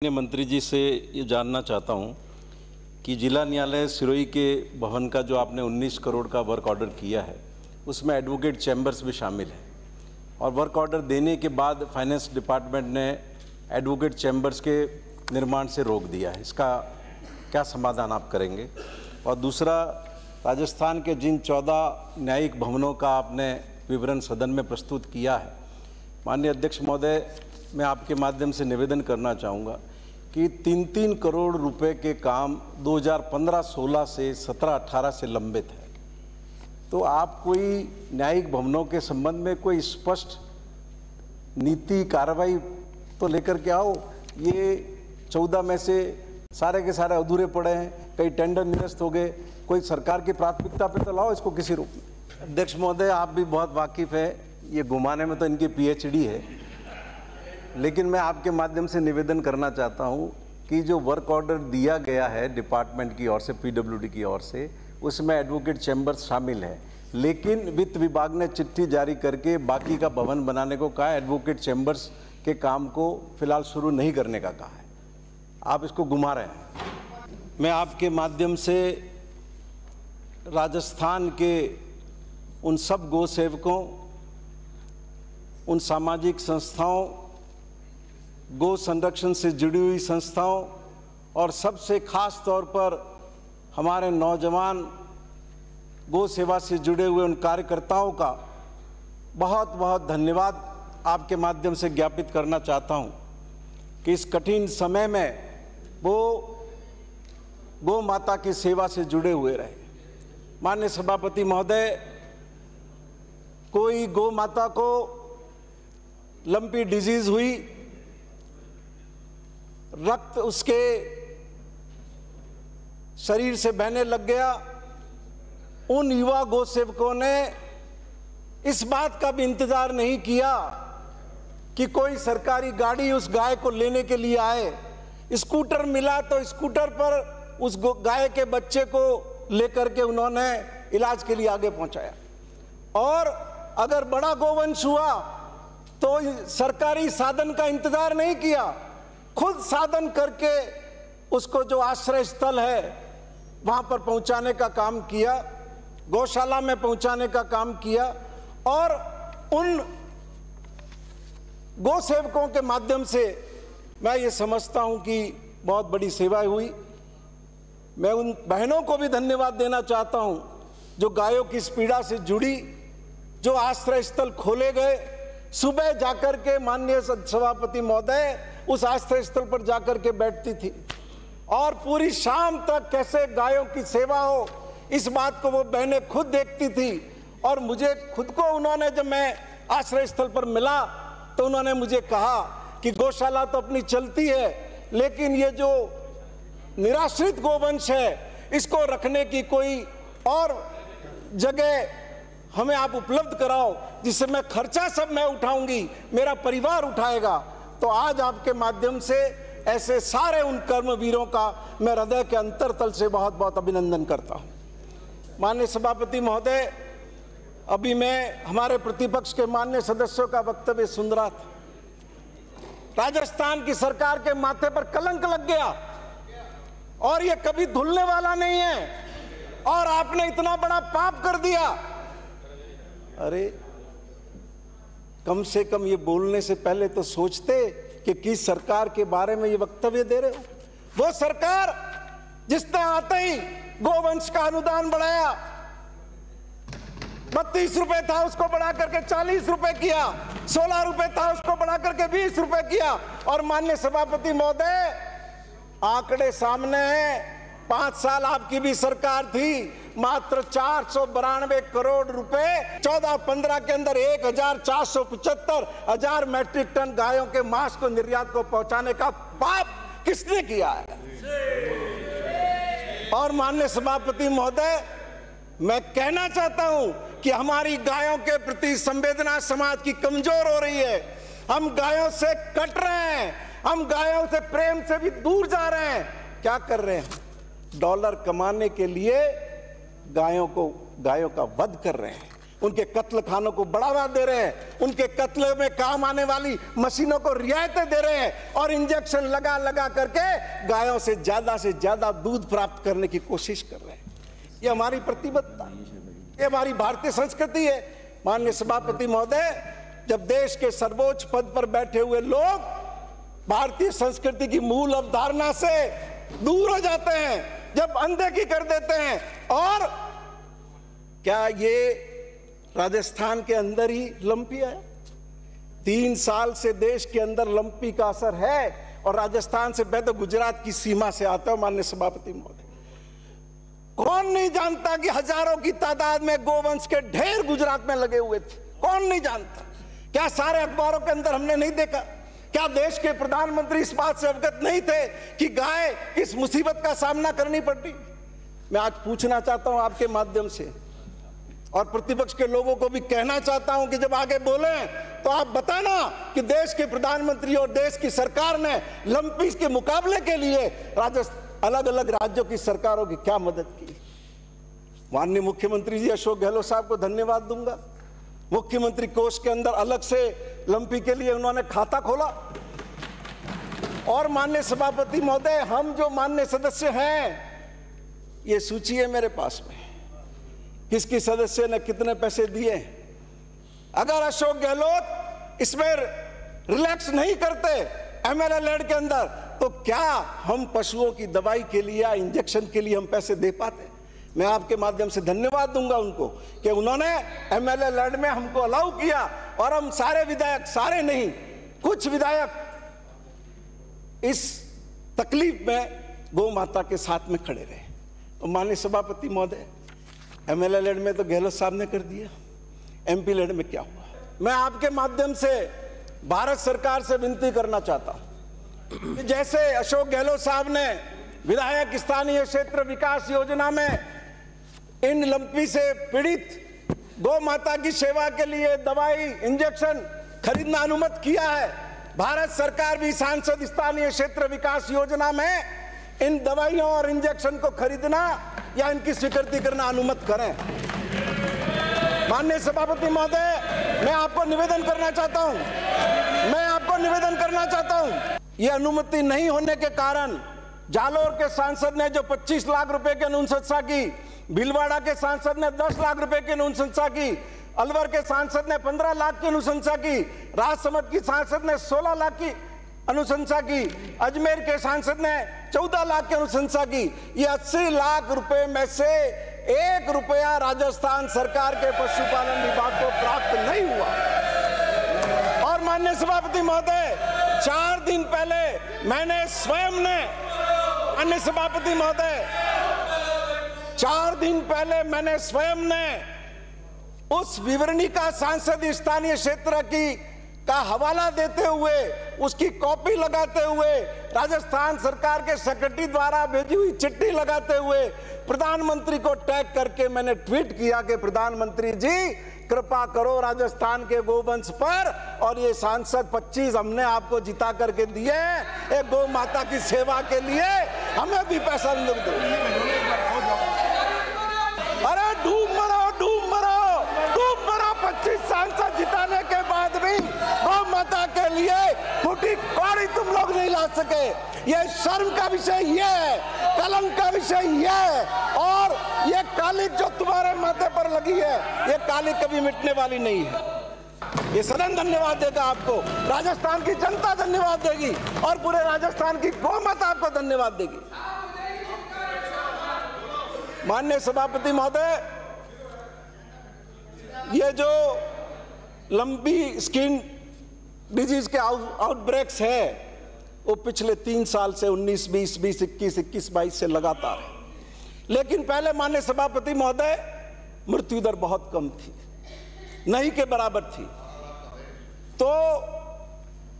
मंत्री जी से ये जानना चाहता हूँ कि जिला न्यायालय सिरोही के भवन का जो आपने 19 करोड़ का वर्क ऑर्डर किया है उसमें एडवोकेट चैम्बर्स भी शामिल है और वर्क ऑर्डर देने के बाद फाइनेंस डिपार्टमेंट ने एडवोकेट चैम्बर्स के निर्माण से रोक दिया है। इसका क्या समाधान आप करेंगे? और दूसरा, राजस्थान के जिन 14 न्यायिक भवनों का आपने विवरण सदन में प्रस्तुत किया है, माननीय अध्यक्ष महोदय, मैं आपके माध्यम से निवेदन करना चाहूँगा कि 3-3 करोड़ रुपए के काम 2015-16 से 17-18 से लंबित है। तो आप कोई न्यायिक भवनों के संबंध में कोई स्पष्ट नीति कार्रवाई तो लेकर के आओ। ये 14 में से सारे के सारे अधूरे पड़े हैं, कई टेंडर निरस्त हो गए, कोई सरकार की प्राथमिकता पे तो लाओ इसको किसी रूप में। अध्यक्ष महोदय, आप भी बहुत वाकिफ़ है, ये घुमाने में तो इनकी PhD है, लेकिन मैं आपके माध्यम से निवेदन करना चाहता हूं कि जो वर्क ऑर्डर दिया गया है डिपार्टमेंट की ओर से, PWD की ओर से, उसमें एडवोकेट चैम्बर्स शामिल है, लेकिन वित्त विभाग ने चिट्ठी जारी करके बाकी का भवन बनाने को कहा, एडवोकेट चैम्बर्स के काम को फिलहाल शुरू नहीं करने का कहा है। आप इसको घुमा रहे हैं। मैं आपके माध्यम से राजस्थान के उन सब गौ सेवकों, उन सामाजिक संस्थाओं, गौ संरक्षण से जुड़ी हुई संस्थाओं और सबसे खास तौर पर हमारे नौजवान गौ सेवा से जुड़े हुए उन कार्यकर्ताओं का बहुत बहुत धन्यवाद आपके माध्यम से ज्ञापित करना चाहता हूं कि इस कठिन समय में वो गौ माता की सेवा से जुड़े हुए रहे। माननीय सभापति महोदय, कोई गौ माता को लंपी डिजीज हुई, रक्त उसके शरीर से बहने लग गया, उन युवा गौ सेवकों ने इस बात का भी इंतजार नहीं किया कि कोई सरकारी गाड़ी उस गाय को लेने के लिए आए। स्कूटर मिला तो स्कूटर पर उस गाय के बच्चे को लेकर के उन्होंने इलाज के लिए आगे पहुंचाया। और अगर बड़ा गोवंश हुआ तो सरकारी साधन का इंतजार नहीं किया, खुद साधन करके उसको जो आश्रय स्थल है वहां पर पहुंचाने का काम किया, गौशाला में पहुंचाने का काम किया और उन गौ सेवकों के माध्यम से मैं ये समझता हूं कि बहुत बड़ी सेवा हुई। मैं उन बहनों को भी धन्यवाद देना चाहता हूं जो गायों की इस पीड़ा से जुड़ी, जो आश्रय स्थल खोले गए, सुबह जाकर के माननीय सभापति महोदय उस आश्रय स्थल पर जाकर के बैठती थी और पूरी शाम तक कैसे गायों की सेवा हो, इस बात को वो बहनें खुद देखती थी। और मुझे खुद को उन्होंने, जब मैं आश्रय स्थल पर मिला तो उन्होंने मुझे कहा कि गौशाला तो अपनी चलती है, लेकिन ये जो निराश्रित गोवंश है इसको रखने की कोई और जगह हमें आप उपलब्ध कराओ, जिससे मैं खर्चा सब मैं उठाऊंगी, मेरा परिवार उठाएगा। तो आज आपके माध्यम से ऐसे सारे उन कर्मवीरों का मैं हृदय के अंतरतल से बहुत बहुत अभिनंदन करता हूं। माननीय सभापति महोदय, अभी मैं हमारे प्रतिपक्ष के माननीय सदस्यों का वक्तव्य सुन रहा था। राजस्थान की सरकार के माथे पर कलंक लग गया और ये कभी धुलने वाला नहीं है और आपने इतना बड़ा पाप कर दिया। अरे, कम से कम ये बोलने से पहले तो सोचते कि किस सरकार के बारे में ये वक्तव्य दे रहे हो। वो सरकार जिसने आते ही गोवंश का अनुदान बढ़ाया, 32 रुपए था उसको बढ़ा करके 40 रुपए किया, 16 रुपए था उसको बढ़ा करके 20 रुपए किया। और माननीय सभापति महोदय, आंकड़े सामने हैं, 5 साल आपकी भी सरकार थी, मात्र 492 करोड़ रुपए 14-15 के अंदर 1,475,000 मैट्रिक टन गायों के मांस को निर्यात को पहुंचाने का पाप किसने किया है? और माननीय सभापति महोदय, मैं कहना चाहता हूं कि हमारी गायों के प्रति संवेदना समाज की कमजोर हो रही है। हम गायों से कट रहे हैं, हम गायों से प्रेम से भी दूर जा रहे हैं। क्या कर रहे हैं? डॉलर कमाने के लिए गायों का वध कर रहे हैं। उनके कत्ल खानों को बढ़ावा दे रहे हैं, उनके कत्ल में काम आने वाली मशीनों को रियायतें दे रहे हैं और इंजेक्शन लगा लगा करके गायों से ज्यादा दूध प्राप्त करने की कोशिश कर रहे हैं। ये हमारी प्रतिबद्धता, ये हमारी भारतीय संस्कृति है। माननीय सभापति महोदय, जब देश के सर्वोच्च पद पर बैठे हुए लोग भारतीय संस्कृति की मूल अवधारणा से दूर हो जाते हैं, जब अनदेखी कर देते हैं, और क्या ये राजस्थान के अंदर ही लंपी है? 3 साल से देश के अंदर लंपी का असर है और राजस्थान से मैं तो गुजरात की सीमा से आता हूं। माननीय सभापति महोदय, कौन नहीं जानता कि हजारों की तादाद में गोवंश के ढेर गुजरात में लगे हुए थे? कौन नहीं जानता? क्या सारे अखबारों के अंदर हमने नहीं देखा? क्या देश के प्रधानमंत्री इस बात से अवगत नहीं थे कि गाय किस मुसीबत का सामना करनी पड़ती? मैं आज पूछना चाहता हूं आपके माध्यम से, और प्रतिपक्ष के लोगों को भी कहना चाहता हूं कि जब आगे बोले तो आप बताना कि देश के प्रधानमंत्री और देश की सरकार ने लंपी के मुकाबले के लिए अलग अलग राज्यों की सरकारों की क्या मदद की। माननीय मुख्यमंत्री जी अशोक गहलोत साहब को धन्यवाद दूंगा। मुख्यमंत्री कोष के अंदर अलग से लंपी के लिए उन्होंने खाता खोला। और माननीय सभापति महोदय, हम जो माननीय सदस्य हैं, ये सूची है मेरे पास में, किसकी सदस्य ने कितने पैसे दिए। अगर अशोक गहलोत इसमें रिलैक्स नहीं करते एमएलए लेड के अंदर, तो क्या हम पशुओं की दवाई के लिए या इंजेक्शन के लिए हम पैसे दे पाते? मैं आपके माध्यम से धन्यवाद दूंगा उनको कि उन्होंने एमएलए लेड में हमको अलाउ किया, और हम सारे विधायक, सारे नहीं, कुछ विधायक इस तकलीफ में गौ माता के साथ में खड़े रहे। तो माननीय सभापति महोदय, एमएलए लेड में तो गहलोत साहब ने कर दिया, एमपी लेड में क्या हुआ? मैं आपके माध्यम से भारत सरकार से विनती करना चाहता हूं कि जैसे अशोक गहलोत साहब ने विधायक स्थानीय क्षेत्र विकास योजना में इन लंपी से पीड़ित गौ माता की सेवा के लिए दवाई, इंजेक्शन खरीदना अनुमति किया है, भारत सरकार भी सांसद स्थानीय क्षेत्र विकास योजना में इन दवाइयों और इंजेक्शन को खरीदना या इनकी स्वीकृति करना अनुमति करें। माननीय सभापति महोदय, मैं आपको निवेदन करना चाहता हूं, ये अनुमति नहीं होने के कारण जालोर के सांसद ने जो 25 लाख रुपए की अनुशंसा की, भीलवाड़ा के सांसद ने 10 लाख रुपए की अनुशंसा की, अलवर के सांसद ने 15 लाख की अनुशंसा की, राजसमंद की सांसद ने 16 लाख की अनुशंसा की, अजमेर के सांसद ने 14 लाख की अनुशंसा की। ये 80 लाख रुपए में से 1 रुपया राजस्थान सरकार के पशुपालन विभाग को प्राप्त नहीं हुआ। और माननीय सभापति महोदय, 4 दिन पहले मैंने स्वयं ने, माननीय सभापति महोदय, 4 दिन पहले मैंने स्वयं ने उस विवरणी का सांसद स्थानीय क्षेत्र का हवाला देते हुए, उसकी कॉपी लगाते हुए, राजस्थान सरकार के सेक्रेटरी द्वारा भेजी हुई चिट्ठी लगाते हुए प्रधानमंत्री को टैग करके मैंने ट्वीट किया कि प्रधानमंत्री जी कृपा करो राजस्थान के गोवंश पर, और ये सांसद 25 हमने आपको जिता करके दिए, एक गौ माता की सेवा के लिए हमें भी पैसा दो। अरे डूब मरो 25 सांसद जिताने के बाद भी गौ माता के लिए फूटी कौड़ी तुम लोग नहीं ला सके। ये शर्म का विषय ये है, कलंक का विषय ये है, और ये कालिक जो तुम्हारे माथे पर लगी है, ये कालिक कभी मिटने वाली नहीं है। ये सदन धन्यवाद देगा आपको, राजस्थान की जनता धन्यवाद देगी, और पूरे राजस्थान की गौ माता आपको धन्यवाद देगी। माननीय सभापति महोदय, ये जो लंबी स्किन डिजीज के आउटब्रेक्स है, वो पिछले 3 साल से 19, 20, 21, 22 से लगातार है। लेकिन पहले माननीय सभापति महोदय, मृत्यु दर बहुत कम थी, नहीं के बराबर थी। तो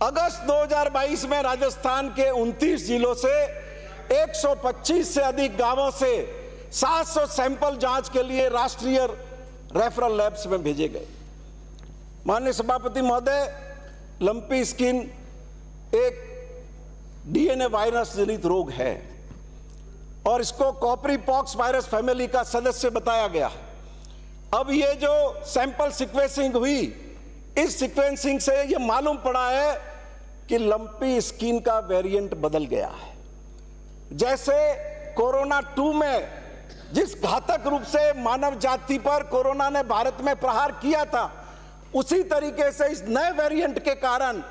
अगस्त 2022 में राजस्थान के 29 जिलों से 125 से अधिक गांवों से 700 सैंपल जांच के लिए राष्ट्रीय रेफरल लैब्स में भेजे गए। माननीय सभापति महोदय, लंपी स्किन एक डीएनए वायरस जनित रोग है, और इसको कॉपरी पॉक्स वायरस फैमिली का सदस्य बताया गया। अब ये जो सैंपल सीक्वेंसिंग हुई, इस सीक्वेंसिंग से ये मालूम पड़ा है कि लंपी स्किन का वेरिएंट बदल गया है। जैसे कोरोना 2 में जिस घातक रूप से मानव जाति पर कोरोना ने भारत में प्रहार किया था, उसी तरीके से इस नए वेरिएंट के कारण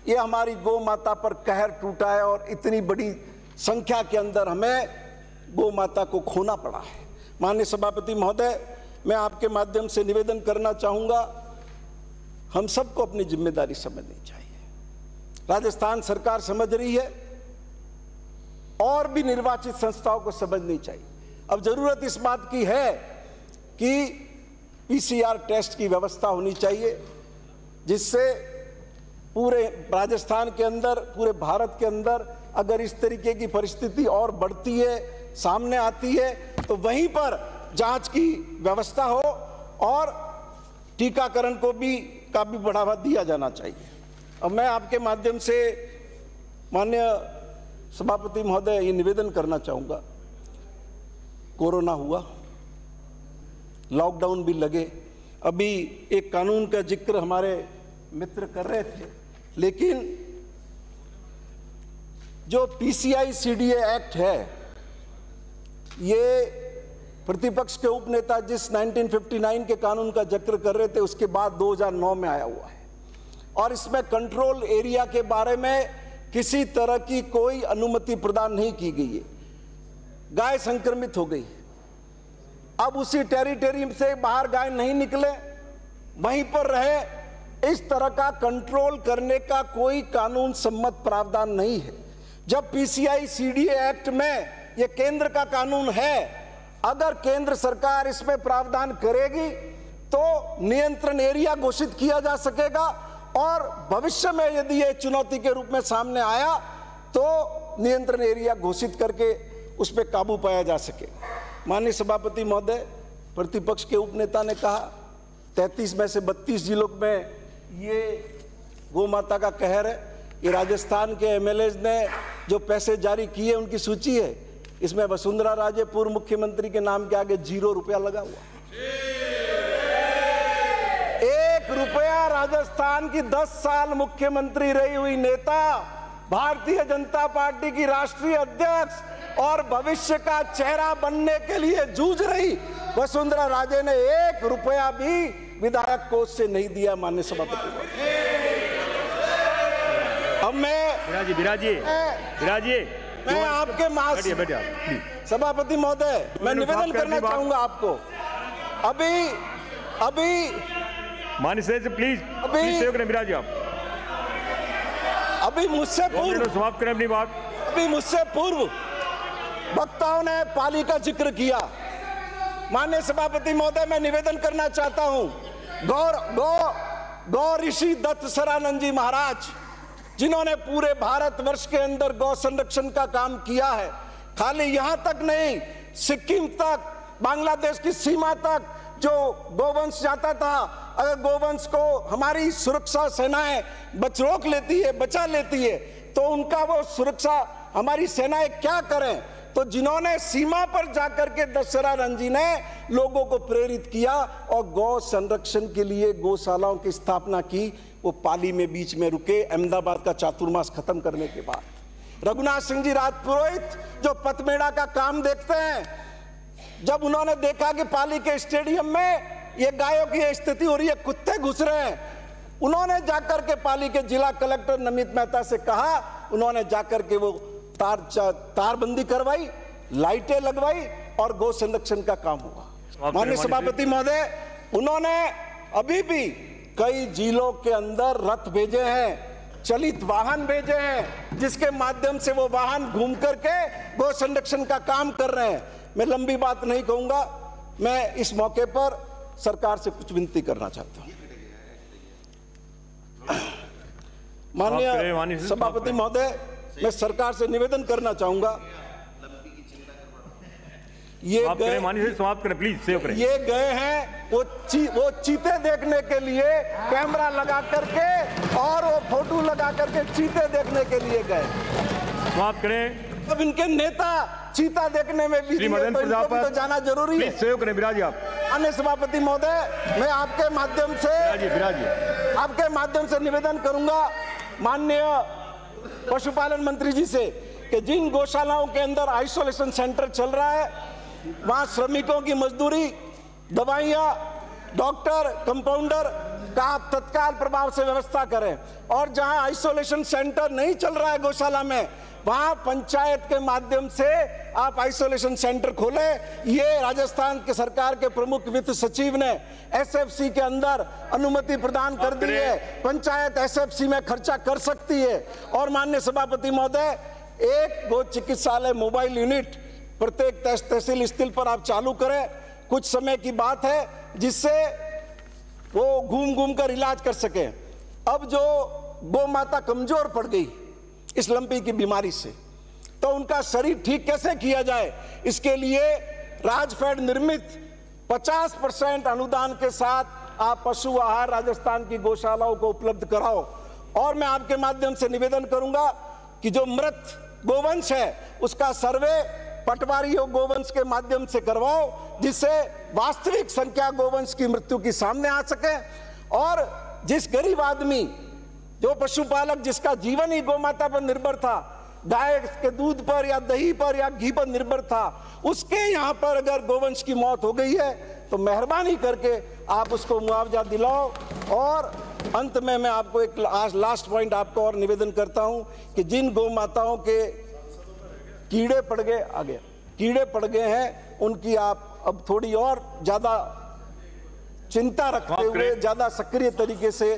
ये हमारी गौ माता पर कहर टूटा है और इतनी बड़ी संख्या के अंदर हमें गौ माता को खोना पड़ा है। माननीय सभापति महोदय, मैं आपके माध्यम से निवेदन करना चाहूंगा, हम सबको अपनी जिम्मेदारी समझनी चाहिए। राजस्थान सरकार समझ रही है और भी निर्वाचित संस्थाओं को समझनी चाहिए। अब जरूरत इस बात की है कि पीसीआर टेस्ट की व्यवस्था होनी चाहिए, जिससे पूरे राजस्थान के अंदर, पूरे भारत के अंदर अगर इस तरीके की परिस्थिति और बढ़ती है, सामने आती है, तो वहीं पर जांच की व्यवस्था हो और टीकाकरण को भी काफी बढ़ावा दिया जाना चाहिए। अब मैं आपके माध्यम से माननीय सभापति महोदय ये निवेदन करना चाहूंगा, कोरोना हुआ, लॉकडाउन भी लगे, अभी एक कानून का जिक्र हमारे मित्र कर रहे थे, लेकिन जो पीसीआई सीडीए एक्ट है, ये प्रतिपक्ष के उपनेता जिस 1959 के कानून का जिक्र कर रहे थे, उसके बाद 2009 में आया हुआ है और इसमें कंट्रोल एरिया के बारे में किसी तरह की कोई अनुमति प्रदान नहीं की गई है। गाय संक्रमित हो गई, अब उसी टेरिटरी से बाहर गाय नहीं निकले, वहीं पर रहे, इस तरह का कंट्रोल करने का कोई कानून सम्मत प्रावधान नहीं है। जब पीसीआई सीडीए एक्ट में यह केंद्र का कानून है, अगर केंद्र सरकार इसमें प्रावधान करेगी तो नियंत्रण एरिया घोषित किया जा सकेगा और भविष्य में यदि ये चुनौती के रूप में सामने आया तो नियंत्रण एरिया घोषित करके उस पर काबू पाया जा सके। माननीय सभापति महोदय, प्रतिपक्ष के उपनेता ने कहा 33 में से 32 जिलों में ये गौ माता का कहर है। ये राजस्थान के एमएलए ने जो पैसे जारी किए उनकी सूची है, इसमें वसुंधरा राजे पूर्व मुख्यमंत्री के नाम के आगे 0 रुपया लगा हुआ। 1 रुपया राजस्थान की 10 साल मुख्यमंत्री रही हुई नेता, भारतीय जनता पार्टी की राष्ट्रीय अध्यक्ष और भविष्य का चेहरा बनने के लिए जूझ रही वसुंधरा राजे ने 1 रुपया भी विधायक कोष से नहीं दिया। माननीय सभापति, अब मैं आपके सभापति महोदय, मैं निवेदन करना चाहूंगा आपको, अभी माननीय सदस्य प्लीज विराजी आप अभी मुझसे पूर्व समाप्त करें अपनी बात। अभी मुझसे पूर्व वक्ताओं ने पाली का जिक्र किया। माननीय सभापति महोदय, मैं निवेदन करना चाहता हूं, गौ ऋषि दत्त सरानंद जी महाराज, जिन्होंने पूरे भारतवर्ष के अंदर गौ संरक्षण का काम किया है, खाली यहां तक नहीं, सिक्किम तक, बांग्लादेश की सीमा तक जो गोवंश जाता था, अगर गोवंश को हमारी सुरक्षा सेनाएं रोक लेती है, बचा लेती है, तो उनका वो सुरक्षा हमारी सेनाएं क्या करें। तो जिन्होंने सीमा पर जाकर के दशहरा जी ने लोगों को प्रेरित किया और गौ संरक्षण के लिए गौशालाओं की स्थापना की, वो पाली में बीच में रुके अहमदाबाद का चातुर्मास खत्म करने के बाद। रघुनाथ सिंह जी राजपुरोहित जो पथमेड़ा का काम देखते हैं, जब उन्होंने देखा कि पाली के स्टेडियम में ये गायों की स्थिति हो रही है, कुत्ते घुस रहे हैं, उन्होंने जाकर के पाली के जिला कलेक्टर नमित मेहता से कहा, उन्होंने जाकर के वो तारबंदी करवाई, लाइटें लगवाई और गौ संरक्षण का काम हुआ। माननीय सभापति महोदय, उन्होंने अभी भी कई जिलों के अंदर रथ भेजे हैं, चलित वाहन भेजे हैं, जिसके माध्यम से वो वाहन घूम करके गौ संरक्षण का काम कर रहे हैं। मैं लंबी बात नहीं कहूंगा, मैं इस मौके पर सरकार से कुछ विनती करना चाहता हूं। माननीय सभापति महोदय, मैं सरकार से निवेदन करना चाहूंगा, ये गए समाप्त करें प्लीज, सेव करें। ये गए हैं वो चीते देखने के लिए, कैमरा लगा करके और वो फोटो लगा करके चीते देखने के लिए गए। समाप्त करें। अब इनके नेता चीता देखने में भी तो जाना जरूरी है। सेव करें विराजी आप। माननीय सभापति महोदय, मैं आपके माध्यम से निवेदन करूंगा माननीय पशुपालन मंत्री जी से कि जिन गौशालाओं के अंदर आइसोलेशन सेंटर चल रहा है, वहां श्रमिकों की मजदूरी, दवाइयां, डॉक्टर, कंपाउंडर का आप तत्काल प्रभाव से व्यवस्था करें। और जहां आइसोलेशन सेंटर नहीं चल रहा है गौशाला में, वहां पंचायत के माध्यम से आप आइसोलेशन सेंटर खोलें। ये राजस्थान के सरकार के प्रमुख वित्त सचिव ने एसएफसी के अंदर अनुमति प्रदान कर दी है। पंचायत एसएफसी में खर्चा कर सकती है। और माननीय सभापति महोदय, एक गो चिकित्सालय मोबाइल यूनिट प्रत्येक तहसील स्थिल पर आप चालू करें। कुछ समय की बात है, जिससे वो घूम घूम कर इलाज कर सके। अब जो गौ माता कमजोर पड़ गई इस लंपी की बीमारी से, तो उनका शरीर ठीक कैसे किया जाए, इसके लिए राजफेड निर्मित 50% अनुदान के साथ आप पशु आहार राजस्थान की गौशालाओं को उपलब्ध कराओ। और मैं आपके माध्यम से निवेदन करूंगा कि जो मृत गोवंश है उसका सर्वे पटवारी गोवंश के माध्यम से करवाओ, जिससे वास्तविक संख्या गोवंश की मृत्यु की सामने आ सके। और जिस गरीब आदमी, जो पशुपालक जिसका जीवन ही गौमाता पर निर्भर था, गाय के दूध पर या दही पर या घी पर निर्भर था, उसके यहाँ पर अगर गोवंश की मौत हो गई है तो मेहरबानी करके आप उसको मुआवजा दिलाओ। और अंत में मैं आपको एक लास्ट पॉइंट आपको और निवेदन करता हूं कि जिन गौ माताओं के कीड़े पड़ गए हैं, उनकी आप अब थोड़ी और ज्यादा चिंता रखते हुए ज्यादा सक्रिय तरीके से